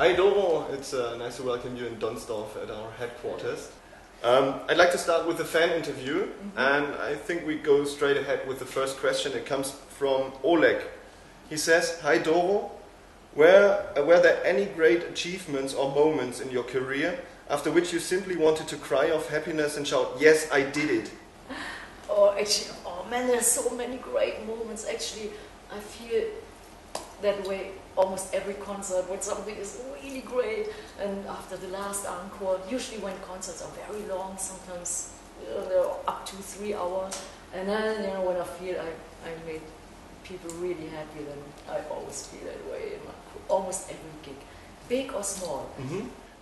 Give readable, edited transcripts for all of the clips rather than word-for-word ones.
Hi Doro, it's nice to welcome you in Donsdorf at our headquarters. I'd like to start with a fan interview, and I think we go straight ahead with the first question. It comes from Oleg. He says, "Hi Doro, were there any great achievements or moments in your career after which you simply wanted to cry of happiness and shout, 'Yes, I did it'?" Oh man, there's so many great moments. Actually, I feel that way almost every concert when something is really great. And after the last encore, usually when concerts are very long, sometimes they're up to 3 hours. And then, when I feel I made people really happy, then I always feel that way in almost every gig, big or small.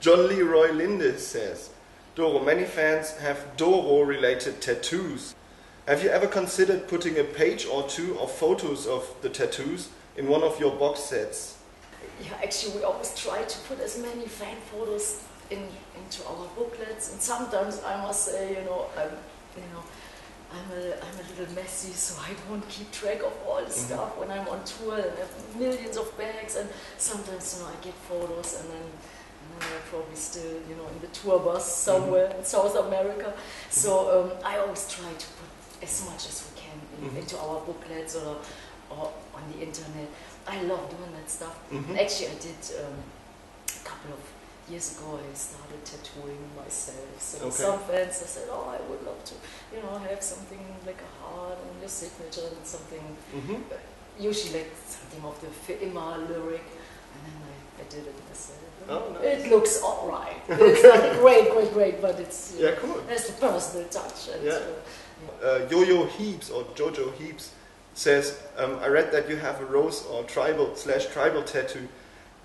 John Leroy Linde says, "Doro, many fans have Doro-related tattoos. Have you ever considered putting a page or two of photos of the tattoos in one of your box sets?" Yeah, actually, we always try to put as many fan photos into our booklets, and sometimes I must say, I'm a little messy, so I don't keep track of all the stuff when I'm on tour and have millions of bags, and sometimes I get photos and then I'm probably still in the tour bus somewhere in South America. So I always try to put as much as we can into our booklets or on the internet. I love doing that stuff. Actually, I did a couple of years ago. I started tattooing myself. So some fans said, "Oh, I would love to, have something like a heart and your signature and something." Usually like something of the Immer lyric, and then I did it myself. Oh, nice. It looks alright. It's not great, but it's cool. There's the personal touch. And Yo-Yo Heaps or Jojo Heaps says, "I read that you have a rose or tribal tattoo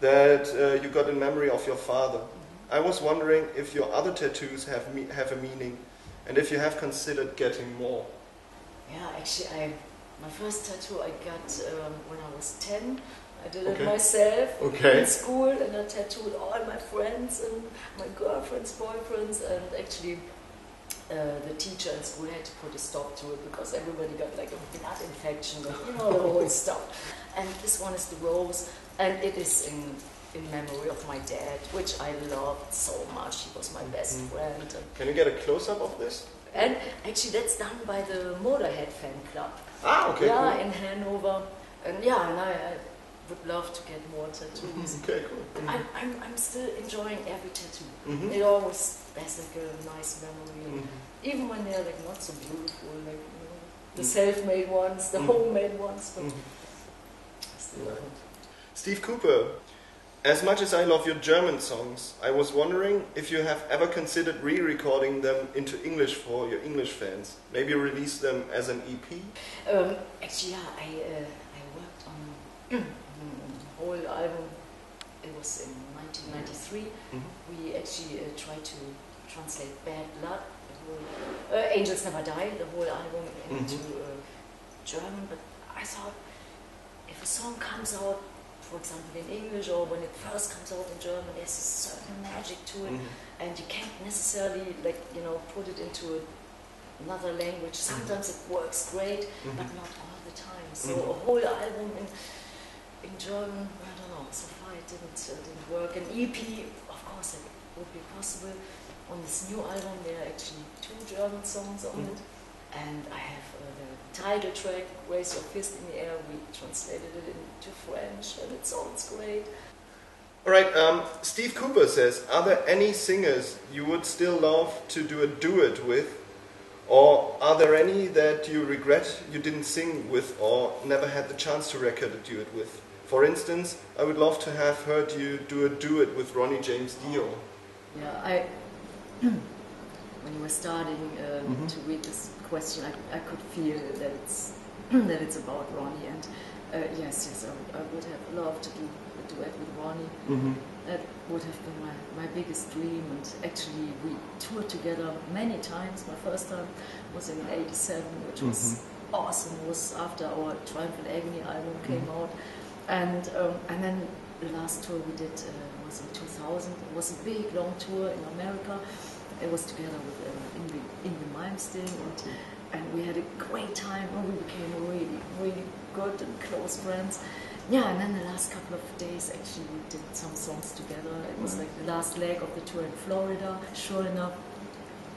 that you got in memory of your father. I was wondering if your other tattoos have a meaning, and if you have considered getting more." Yeah, actually, my first tattoo I got when I was 10. I did it myself in school, and I tattooed all my friends and my girlfriends, boyfriends, and actually the teacher in school had to put a stop to it because everybody got like a blood infection, the whole stuff. And this one is the rose, and it is in memory of my dad, which I loved so much. He was my best friend. Can you get a close-up of this? And actually that's done by the Motorhead fan club. Ah, okay, yeah, cool. in Hanover. And I would love to get more tattoos. Okay, cool. I'm still enjoying every tattoo. It always has like a nice memory. Even when they're like not so beautiful, like the self-made ones, the homemade ones, but I still love it. Steve Cooper, "As much as I love your German songs, I was wondering if you have ever considered re-recording them into English for your English fans. Maybe release them as an EP?" Actually, I worked on a whole album. It was in 1993. We actually tried to translate Bad Blood, Angels Never Die, the whole album into German. But I thought, if a song comes out, for example in English, or when it first comes out in German, there's a certain magic to it, and you can't necessarily put it into another language. Sometimes it works great, but not all the time. So a whole album in German, I don't know. So far it didn't work. An EP, of course, it would be possible. On this new album, there are actually 2 German songs on it, and I have the title track, "Raise Your Fist in the Air." We translated it into French, and it sounds great. All right, Steve Cooper says, "Are there any singers you would still love to do a duet with? Or are there any that you regret you didn't sing with or never had the chance to record a duet with? For instance, I would love to have heard you do a duet with Ronnie James Dio." Yeah, when you were starting to read this question, I could feel that it's about Ronnie, and yes, I would have loved to do a duet with Ronnie. That would have been my biggest dream, and actually we toured together many times. My first time was in '87, which was awesome. It was after our Triumph and Agony album came out, and then the last tour we did was in 2000. It was a big, long tour in America. It was together with Ingrid Malmsteen, and we had a great time, and we became really, really good and close friends. Yeah, and then the last couple of days days actually we did some songs together. It was like the last leg of the tour in Florida. Sure enough,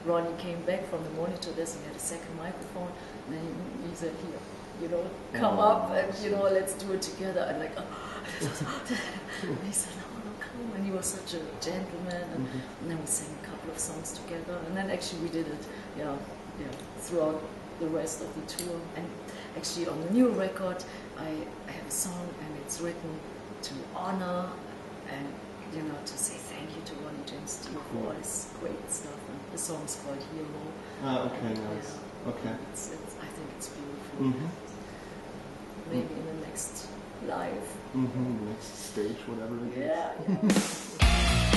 Ronnie came back from the monitor desk and he had a second microphone, and then he said, "Here, you know, come up and, you know, let's do it together." And like, and he said, "No, come." And he was such a gentleman, and then we sang a couple of songs together, and then actually we did it, throughout the rest of the tour. And actually on the new record, I have a song, and it's written to honor and, you know, to say thank you to Ronnie James Dio for all his great stuff. And the song's called Hero. Okay, nice. Okay. I think it's beautiful. Maybe in the next live. Next stage, whatever it is. Yeah.